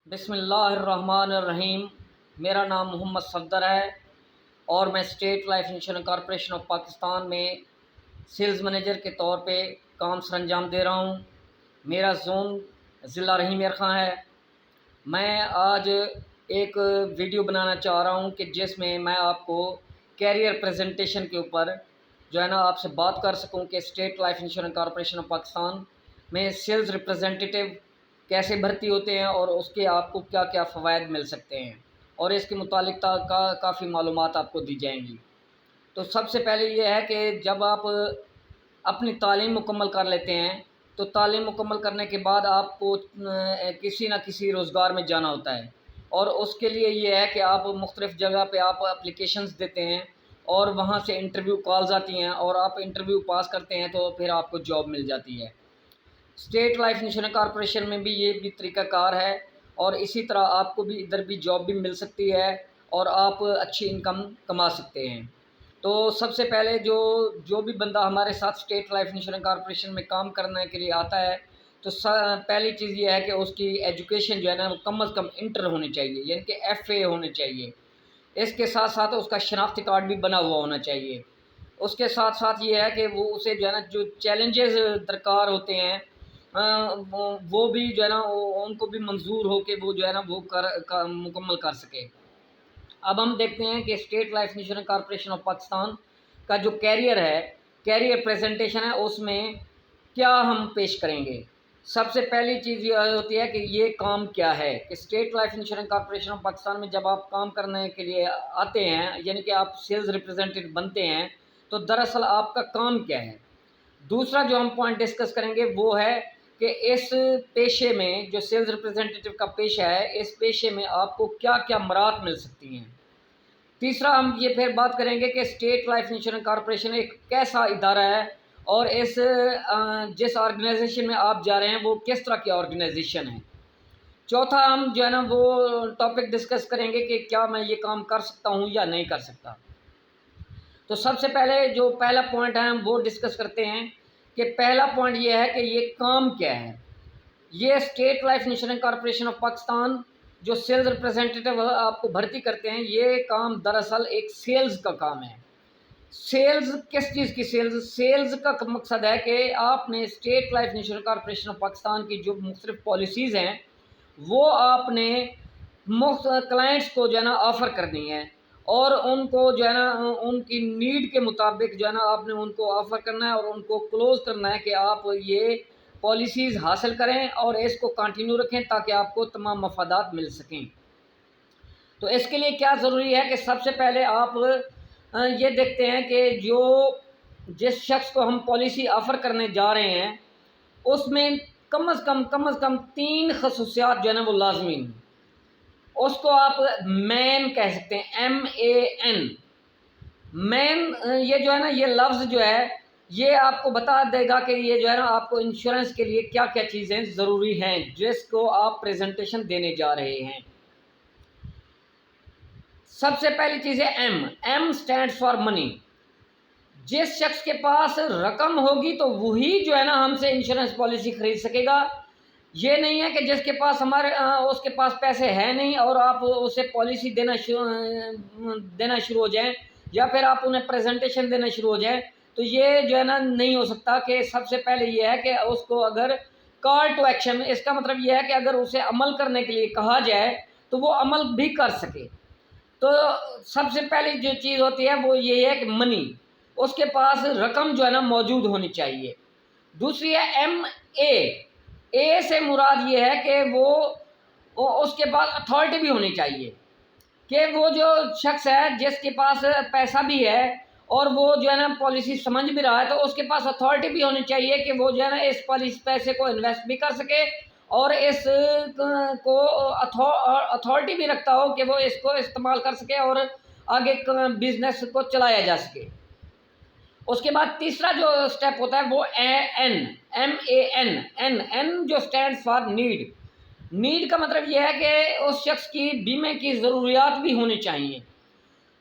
बिस्मिल्लाहिर्रहमानिर्रहीम। मेरा नाम मोहम्मद सफदर है और मैं state life insurance corporation of Pakistan में सेल्स मैनेजर के तौर पे काम सरअंजाम दे रहा हूँ। मेरा जोन ज़िला रहीम यार खां है। मैं आज एक वीडियो बनाना चाह रहा हूँ कि जिसमें मैं आपको कैरियर प्रेजेंटेशन के ऊपर जो है ना आपसे बात कर सकूँ कि state life insurance corporation of Pakistan में सेल्स रिप्रेजेंटेटिव कैसे भर्ती होते हैं और उसके आपको क्या क्या फ़वाइद मिल सकते हैं और इसके मुतालिक काफ़ी मालूमात आपको दी जाएंगी। तो सबसे पहले ये है कि जब आप अपनी तालीम मुकम्मल कर लेते हैं तो तालीम मुकम्मल करने के बाद आपको किसी न किसी रोज़गार में जाना होता है और उसके लिए ये है कि आप मुख्तलिफ़ जगह पे आप एप्लीकेशंस देते हैं और वहाँ से इंटरव्यू कॉल्स आती हैं और आप इंटरव्यू पास करते हैं तो फिर आपको जॉब मिल जाती है। स्टेट लाइफ इंश्योरेंस कॉरपोरेशन में भी ये भी तरीक़ाकार है और इसी तरह आपको भी इधर भी जॉब भी मिल सकती है और आप अच्छी इनकम कमा सकते हैं। तो सबसे पहले जो भी बंदा हमारे साथ स्टेट लाइफ इंश्योरेंस कॉरपोरेशन में काम करने के लिए आता है तो पहली चीज़ ये है कि उसकी एजुकेशन जो है ना वो कम अज़ कम इंटर होनी चाहिए, यानी कि FA होनी चाहिए। इसके साथ साथ उसका शनाख्ती कार्ड भी बना हुआ होना चाहिए। उसके साथ साथ ये है कि वो उसे जो है ना जो चैलेंजेस दरकार होते हैं वो भी जो है ना उनको भी मंजूर हो के वो जो है ना वो मुकम्मल कर सके। अब हम देखते हैं कि state life insurance corporation of Pakistan का जो कैरियर प्रेजेंटेशन है उसमें क्या हम पेश करेंगे। सबसे पहली चीज़ ये होती है कि ये काम क्या है कि state life insurance corporation of Pakistan में जब आप काम करने के लिए आते हैं यानी कि आप सेल्स रिप्रेजेंटेटिव बनते हैं तो दरअसल आपका काम क्या है। दूसरा जो हम पॉइंट डिस्कस करेंगे वो है कि इस पेशे में जो सेल्स रिप्रेजेंटेटिव का पेशा है इस पेशे में आपको क्या क्या मराहत मिल सकती हैं। तीसरा हम ये फिर बात करेंगे कि स्टेट लाइफ इंश्योरेंस कॉरपोरेशन एक कैसा इदारा है और इस जिस ऑर्गेनाइजेशन में आप जा रहे हैं वो किस तरह की ऑर्गेनाइजेशन है। चौथा हम जो है ना वो टॉपिक डिस्कस करेंगे कि क्या मैं ये काम कर सकता हूँ या नहीं कर सकता। तो सबसे पहले जो पहला पॉइंट है हम वो डिस्कस करते हैं कि पहला पॉइंट ये है कि ये काम क्या है। ये state life insurance corporation of Pakistan जो सेल्स रिप्रेजेंटेटिव आपको भर्ती करते हैं ये काम दरअसल एक सेल्स का काम है। सेल्स किस चीज़ की सेल्स का मकसद है कि आपने state life insurance corporation of Pakistan की जो मुख्तलिफ पॉलिसीज़ हैं वो आपने क्लाइंट्स को जो है ना ऑफ़र करनी है और उनको जो है ना उनकी नीड के मुताबिक जो है ना आपने उनको ऑफ़र करना है और उनको क्लोज़ करना है कि आप ये पॉलिसीज़ हासिल करें और इसको कंटिन्यू रखें ताकि आपको तमाम मफादात मिल सकें। तो इसके लिए क्या ज़रूरी है कि सबसे पहले आप ये देखते हैं कि जिस शख्स को हम पॉलिसी ऑफ़र करने जा रहे हैं उसमें कम अज़ कम 3 खसूसियात जो है ना वो लाजमी हैं। उसको आप मैन कह सकते हैं, MAN। मैन ये जो है ना ये लफ्ज़ जो है ये आपको बता देगा कि ये जो है ना आपको इंश्योरेंस के लिए क्या क्या चीज़ें ज़रूरी हैं जिसको आप प्रेजेंटेशन देने जा रहे हैं। सबसे पहली चीज़ है M स्टैंड फॉर मनी। जिस शख्स के पास रकम होगी तो वही जो है ना हमसे इंश्योरेंस पॉलिसी ख़रीद सकेगा। ये नहीं है कि जिसके पास उसके पास पैसे हैं नहीं और आप उसे पॉलिसी देना शुरू हो जाएं या फिर आप उन्हें प्रेजेंटेशन देना शुरू हो जाएं तो ये जो है ना नहीं हो सकता। कि सबसे पहले ये है कि उसको अगर कॉल टू एक्शन, इसका मतलब ये है कि अगर उसे अमल करने के लिए कहा जाए तो वो अमल भी कर सके। तो सबसे पहली जो चीज़ होती है वो ये है कि मनी, उसके पास रकम जो है ना मौजूद होनी चाहिए। दूसरी है MA से मुराद ये है कि वो उसके पास अथॉरिटी भी होनी चाहिए कि वो जो शख्स है जिसके पास पैसा भी है और वो जो है ना पॉलिसी समझ भी रहा है तो उसके पास अथॉरिटी भी होनी चाहिए कि वो जो है ना इस पॉलिसी पैसे को इन्वेस्ट भी कर सके और इस को अथॉरिटी भी रखता हो कि वो इसको इस्तेमाल कर सके और आगे बिजनेस को चलाया जा सके। उसके बाद तीसरा जो स्टेप होता है वो MAN जो स्टैंड फॉर नीड का मतलब यह है कि उस शख्स की बीमे की ज़रूरियात भी होनी चाहिए।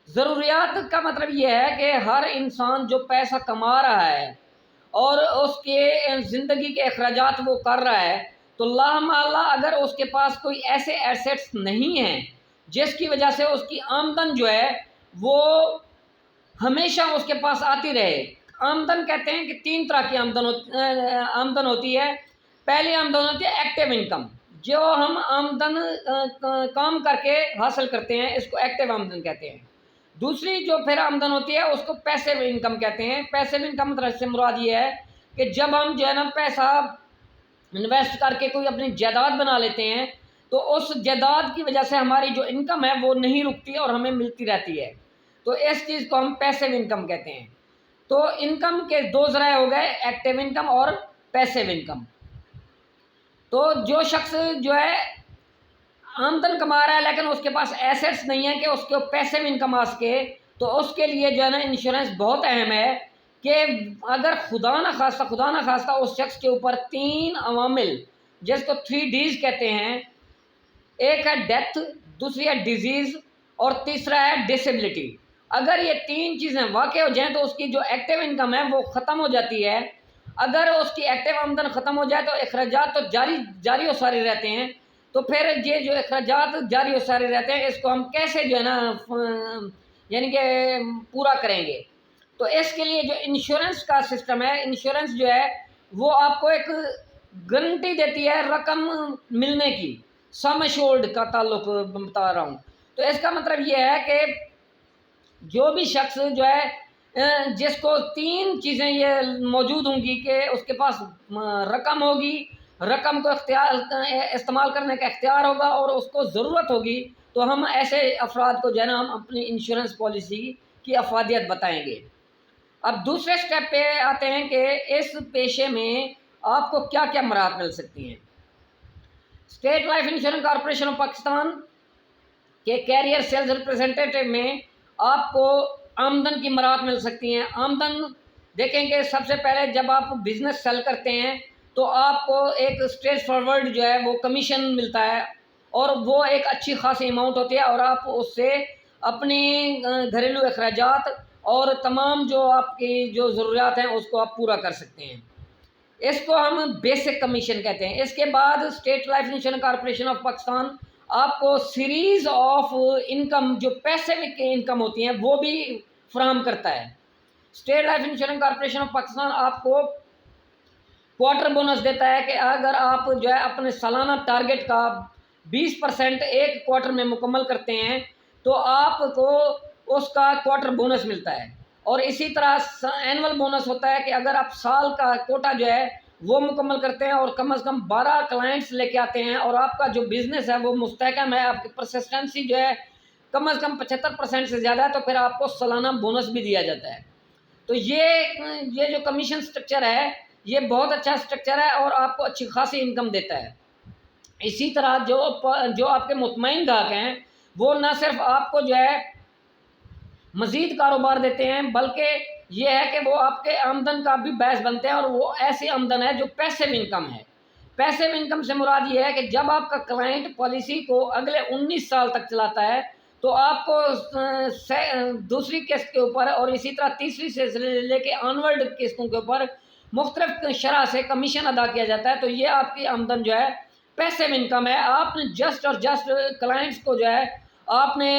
ज़रूरियात का मतलब यह है कि हर इंसान जो पैसा कमा रहा है और उसके ज़िंदगी के अखराजात वो कर रहा है तो लामाला अगर उसके पास कोई ऐसे एसेट्स नहीं हैं जिसकी वजह से उसकी आमदन जो है वो हमेशा उसके पास आती रहे। आमदन कहते हैं कि 3 तरह की आमदन होती है। पहली आमदन होती है एक्टिव इनकम, जो हम आमदन काम करके हासिल करते हैं, इसको एक्टिव आमदन कहते हैं। दूसरी जो फिर आमदन होती है उसको पैसिव इनकम कहते हैं। पैसिव इनकम मतलब से मुराद ये है कि जब हम जो है ना पैसा इन्वेस्ट करके कोई अपनी जायदाद बना लेते हैं तो उस जायदाद की वजह से हमारी जो इनकम है वो नहीं रुकती और हमें मिलती रहती है। तो इस चीज़ को हम पैसिव इनकम कहते हैं। तो इनकम के 2 ज़राए हो गए, एक्टिव इनकम और पैसिव इनकम। तो जो शख्स जो है आमदन कमा रहा है लेकिन उसके पास एसेट्स नहीं है कि उसके पैसिव इनकम आ सके, तो उसके लिए जो है ना इंश्योरेंस बहुत अहम है कि अगर खुदा ना खास्ता उस शख्स के ऊपर 3 अवामिल जिसको 3 Ds कहते हैं, एक है डेथ, दूसरी है डिजीज़ और तीसरा है डिसेबिलिटी। अगर ये 3 चीज़ें वाक़ई हो जाएं तो उसकी जो एक्टिव इनकम है वो ख़त्म हो जाती है। अगर उसकी एक्टिव आमदन ख़त्म हो जाए तो अखराजात तो जारी और सारी रहते हैं। तो फिर ये जो अखराजात जारी और सारे रहते हैं इसको हम कैसे जो है ना यानी कि पूरा करेंगे। तो इसके लिए जो इंश्योरेंस का सिस्टम है, इंश्योरेंस जो है वो आपको एक गारंटी देती है रकम मिलने की। सम एश्योर्ड का ताल्लुक बता रहा हूँ। तो इसका मतलब ये है कि जो भी शख्स जो है जिसको 3 चीज़ें ये मौजूद होंगी कि उसके पास रकम होगी, रकम को इस्तेमाल करने का इख्तियार होगा और उसको ज़रूरत होगी, तो हम ऐसे अफराद को जो है ना हम अपनी इंश्योरेंस पॉलिसी की अफादियत बताएंगे। अब दूसरे स्टेप पे आते हैं कि इस पेशे में आपको क्या क्या मराहत मिल सकती हैं। State life insurance corporation of Pakistan के कैरियर सेल्स रिप्रेजेंटेटिव में आपको आमदन की मराहत मिल सकती हैं। आमदन देखेंगे, सबसे पहले जब आप बिज़नेस सेल करते हैं तो आपको एक स्ट्रेट फॉरवर्ड जो है वो कमीशन मिलता है और वो एक अच्छी खासी अमाउंट होती है और आप उससे अपनी घरेलू अखराजात और तमाम जो आपकी जो ज़रूरियात हैं उसको आप पूरा कर सकते हैं। इसको हम बेसिक कमीशन कहते हैं। इसके बाद state life insurance corporation of Pakistan आपको सीरीज़ ऑफ इनकम जो पैसिव इनकम होती हैं वो भी फराहम करता है। State life insurance corporation of Pakistan आपको क्वार्टर बोनस देता है कि अगर आप जो है अपने सालाना टारगेट का 20% एक क्वार्टर में मुकम्मल करते हैं तो आपको उसका क्वार्टर बोनस मिलता है। और इसी तरह एनुअल बोनस होता है कि अगर आप साल का कोटा जो है वो मुकम्मल करते हैं और कम से कम 12 क्लाइंट्स लेके आते हैं और आपका जो बिज़नेस है वो मुस्तहकम है, आपकी परसिस्टेंसी जो है कम से कम 75% से ज़्यादा है, तो फिर आपको सालाना बोनस भी दिया जाता है। तो ये जो कमीशन स्ट्रक्चर है ये बहुत अच्छा स्ट्रक्चर है और आपको अच्छी खासी इनकम देता है। इसी तरह जो आपके मुतमईन ग्राहक हैं वो न सिर्फ आपको जो है मज़ीद कारोबार देते हैं बल्कि ये है कि वो आपके आमदन का भी बायस बनते हैं और वो ऐसी आमदन है जो पैसिव इनकम है। पैसिव इनकम से मुराद ये है कि जब आपका क्लाइंट पॉलिसी को अगले 19 साल तक चलाता है तो आपको दूसरी किस्त के ऊपर और इसी तरह तीसरी से लेके ऑनवर्ड किस्तों के ऊपर मुख्तलिफ शरह से कमीशन अदा किया जाता है। तो ये आपकी आमदन जो है पैसिव इनकम है। आपने जस्ट क्लाइंट्स को जो है आपने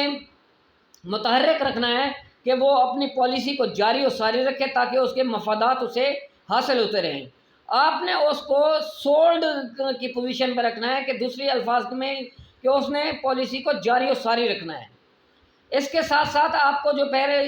मुतहर्रिक रखना है कि वो अपनी पॉलिसी को जारी और सारी रखे ताकि उसके मफादात उसे हासिल होते रहें। आपने उसको सोल्ड की पोजीशन पर रखना है कि दूसरी अल्फाज में कि उसने पॉलिसी को जारी और सारी रखना है। इसके साथ साथ आपको जो पहले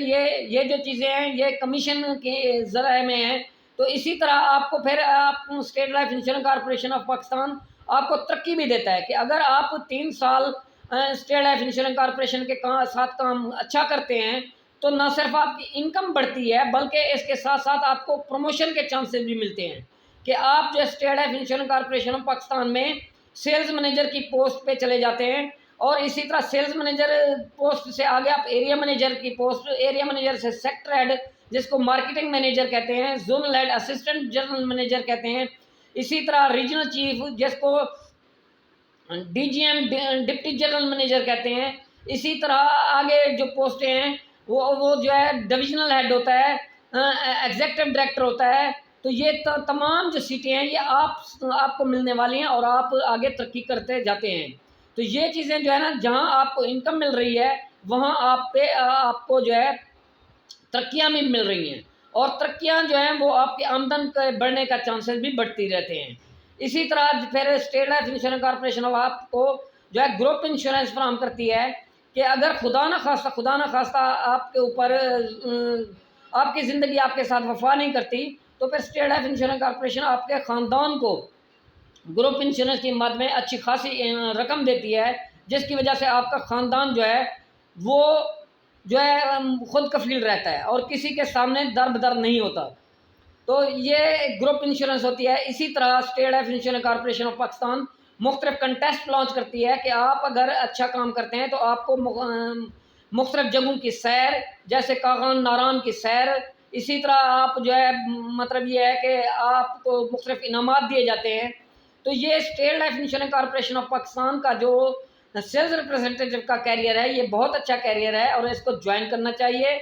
ये जो चीज़ें हैं ये कमीशन के ज़राए में हैं, तो इसी तरह आपको फिर आप state life insurance corporation of Pakistan आपको तरक्की भी देता है कि अगर आप 3 साल स्टेट लाइफ इंश्योरेंस कॉरपोरेशन के साथ काम अच्छा करते हैं तो न सिर्फ आपकी इनकम बढ़ती है बल्कि इसके साथ साथ आपको प्रमोशन के चांसेस भी मिलते हैं कि आप जो state life insurance corporation of Pakistan में सेल्स मैनेजर की पोस्ट पे चले जाते हैं और इसी तरह सेल्स मैनेजर पोस्ट से आगे आप एरिया मैनेजर की पोस्ट, एरिया मैनेजर से सेक्टर हेड जिसको मार्केटिंग मैनेजर कहते हैं, zonal head assistant general manager कहते हैं, इसी तरह रीजनल चीफ जिसको DGM डिप्टी जनरल मैनेजर कहते हैं। इसी तरह आगे जो पोस्टें हैं वो जो है डिविजनल हेड होता है, एग्जीक्यूटिव डायरेक्टर होता है, तो ये तमाम जो सीटें हैं ये आपको मिलने वाली हैं और आप आगे तरक्की करते जाते हैं। तो ये चीज़ें जो है ना, जहाँ आपको इनकम मिल रही है वहाँ आपको जो है तरक्कियाँ भी मिल रही हैं, और तरक्कियाँ जो हैं वो आपकी आमदन के बढ़ने का चांसेस भी बढ़ती रहते हैं। इसी तरह फिर state life insurance corporation of आपको जो है ग्रुप इंश्योरेंस फराहम करती है कि अगर खुदा न खास्ता आपके ऊपर आपकी ज़िंदगी आपके साथ वफा नहीं करती, तो फिर स्टेट लाइफ इंश्योरेंस कॉर्पोरेशन आपके ख़ानदान को ग्रुप इंश्योरेंस की मद में अच्छी खासी रकम देती है, जिसकी वजह से आपका ख़ानदान जो है वो जो है ख़ुद कफ़ील रहता है और किसी के सामने दर बदर नहीं होता। तो ये ग्रुप इंश्योरेंस होती है। इसी तरह state life insurance corporation of Pakistan मुख्तलिफ कंटेस्ट लॉन्च करती है कि आप अगर अच्छा काम करते हैं तो आपको मुख्तलिफ जगहों की सैर, जैसे कागान नारान की सैर, इसी तरह आप जो है मतलब ये है कि आपको मुख्तलिफ इनामात दिए जाते हैं। तो ये state life insurance corporation of Pakistan का जो सेल्स रिप्रेजेंटेटिव का कैरियर है ये बहुत अच्छा कैरियर है और इसको ज्वाइन करना चाहिए।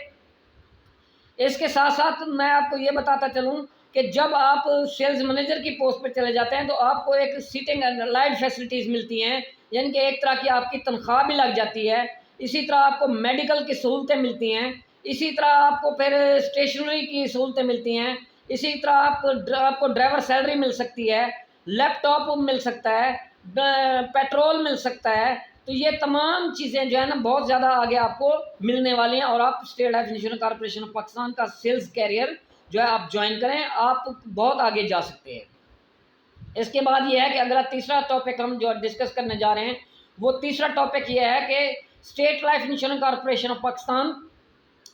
इसके साथ साथ मैं आपको ये बताता चलूँ कि जब आप सेल्स मैनेजर की पोस्ट पर चले जाते हैं तो आपको एक सीटिंग एंड लाइट फैसिलिटीज़ मिलती हैं, यानी कि एक तरह की आपकी तनख्वाह भी लग जाती है। इसी तरह आपको मेडिकल की सहूलतें मिलती हैं, इसी तरह आपको फिर स्टेशनरी की सहूलतें मिलती हैं, इसी तरह आपको ड्राइवर सैलरी मिल सकती है, लैपटॉप मिल सकता है, पेट्रोल मिल सकता है। तो ये तमाम चीज़ें जो है ना बहुत ज़्यादा आगे आपको मिलने वाली हैं और आप state life insurance corporation of Pakistan का सेल्स कैरियर जो है आप ज्वाइन करें, आप बहुत आगे जा सकते हैं। इसके बाद ये है कि अगला तीसरा टॉपिक हम जो डिस्कस करने जा रहे हैं, वो तीसरा टॉपिक ये है कि state life insurance corporation of Pakistan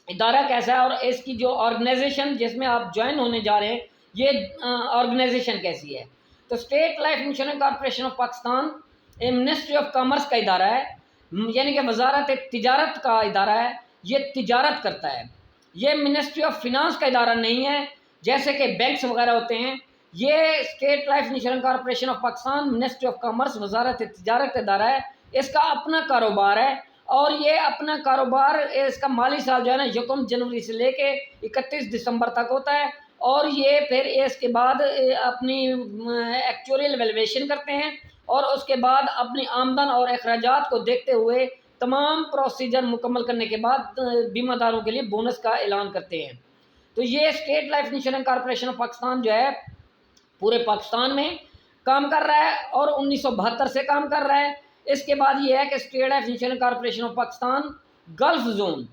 इदारा कैसा है और इसकी जो ऑर्गेनाइजेशन जिसमें आप ज्वाइन होने जा रहे हैं ये ऑर्गेनाइजेशन कैसी है। तो state life insurance corporation of Pakistan ministry of commerce का इदारा है, यानी कि वजारत तिजारत का इदारा है, ये तिजारत करता है। ये मिनिस्ट्री ऑफ फिनांस का इदारा नहीं है जैसे कि बैंक्स वगैरह होते हैं। ये state life insurance corporation of Pakistan ministry of commerce वजारत तिजारत का इदारा है। इसका अपना कारोबार है और ये अपना कारोबार इसका माली साल जो है ना 1 जनवरी से लेके 31 दिसंबर तक होता है और ये फिर इसके बाद अपनी एक्चुअल वैल्यूएशन करते हैं और उसके बाद अपनी आमदन और अखराजात को देखते हुए तमाम प्रोसीजर मुकम्मल करने के बाद बीमादारों के लिए बोनस का ऐलान करते हैं। तो ये state life insurance corporation of Pakistan जो है पूरे पाकिस्तान में काम कर रहा है और 1972 से काम कर रहा है। इसके बाद ये है कि state life insurance corporation of Pakistan gulf zone,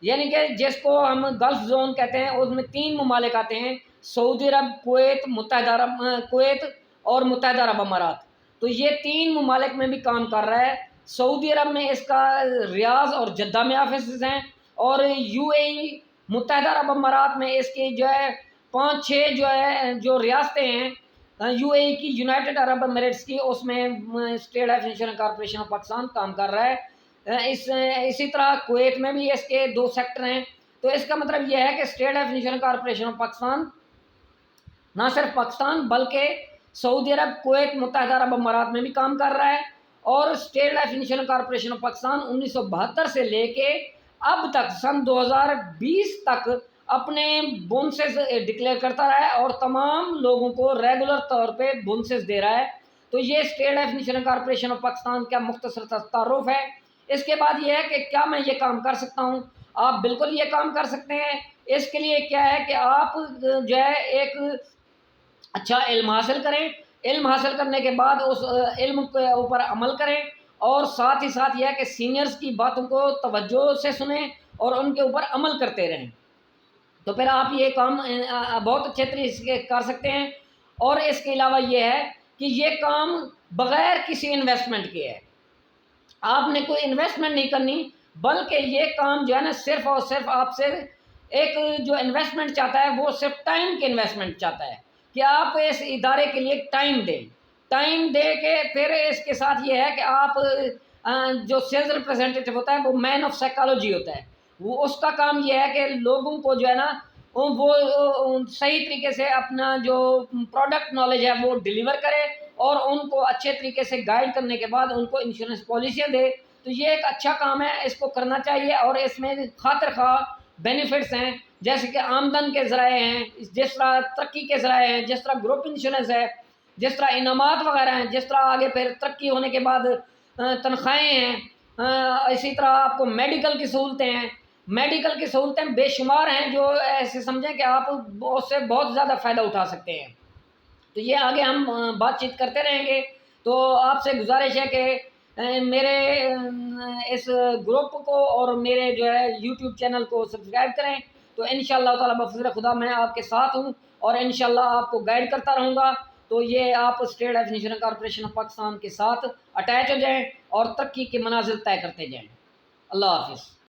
यानी कि जिसको हम गल्फ़ जोन कहते हैं, उसमें 3 ममालिक आते हैं, सऊदी अरब, कुवैत और मुत्तहिदा अरब अमारात। तो ये 3 ममालिक में भी काम कर रहा है। सऊदी अरब में इसका रियाज और जद्दा में ऑफिस हैं और यूएई मुत्तहिदा अरब अमारात में इसकी जो है 5-6 जो है जो रियासतें हैं यूएई की, यूनाइटेड अरब एमिरेट्स की, उसमें state life insurance corporation of Pakistan काम कर रहा है। इसी तरह कुवैत में भी इसके 2 सेक्टर हैं। तो इसका मतलब यह है कि state life insurance corporation of Pakistan ना सिर्फ पाकिस्तान बल्कि सऊदी अरब, कुवैत, मुत्तहिदा अरब अमारात में भी काम कर रहा है। और state life insurance corporation of Pakistan 1972 से लेके अब तक सन 2020 तक अपने बोनसेस डिक्लेयर करता रहा है और तमाम लोगों को रेगुलर तौर पे बोनसेस दे रहा है। तो ये state life insurance corporation of Pakistan का मुख्तसर तारुफ है। इसके बाद ये है कि क्या मैं ये काम कर सकता हूँ? आप बिल्कुल ये काम कर सकते हैं। इसके लिए क्या है कि आप जो है एक अच्छा इल्म हासिल करें, इल्म हासिल करने के बाद उस इल्म के ऊपर अमल करें और साथ ही साथ यह है कि सीनियर्स की बातों को तवज्जो से सुनें और उनके ऊपर अमल करते रहें। तो फिर आप ये काम बहुत अच्छे तरीके से कर सकते हैं। और इसके अलावा ये है कि ये काम बग़ैर किसी इन्वेस्टमेंट के है, आपने कोई इन्वेस्टमेंट नहीं करनी, बल्कि ये काम जो है ना सिर्फ़ और सिर्फ आपसे एक जो इन्वेस्टमेंट चाहता है वो सिर्फ टाइम की इन्वेस्टमेंट चाहता है कि आप इस इदारे के लिए टाइम दे के फिर इसके साथ ये है कि आप जो सेल्स रिप्रेजेंटेटिव होता है वो मैन ऑफ साइकोलॉजी होता है। वो उसका काम ये है कि लोगों को जो है ना वो सही तरीके से अपना जो प्रोडक्ट नॉलेज है वो डिलीवर करे और उनको अच्छे तरीके से गाइड करने के बाद उनको इंश्योरेंस पॉलिसियाँ दे। तो ये एक अच्छा काम है, इसको करना चाहिए और इसमें खातिर खा बेनिफिट्स हैं, जैसे कि आमदन के ज़राए हैं, जिस तरह तरक्की के ज़राए हैं, जिस तरह ग्रुप इंश्योरेंस है, जिस तरह इनामात वगैरह हैं, जिस तरह आगे फिर तरक्की होने के बाद तनख्वाहें हैं, इसी तरह आपको मेडिकल की सहूलतें हैं। मेडिकल की सहूलतें बेशुमार हैं, जो ऐसे समझें कि आप उससे बहुत ज़्यादा फ़ायदा उठा सकते हैं। तो ये आगे हम बातचीत करते रहेंगे। तो आपसे गुजारिश है कि मेरे इस ग्रुप को और मेरे जो है यूट्यूब चैनल को सब्सक्राइब करें। तो इंशाअल्लाह ताला बफ़ज़ल खुदा मैं आपके साथ हूँ और इंशाअल्लाह आपको गाइड करता रहूँगा। तो ये आप state life insurance corporation of Pakistan के साथ अटैच हो जाएँ और तरक्की के मनाज़िल तय करते जाएँ। अल्लाह हाफ़िज़।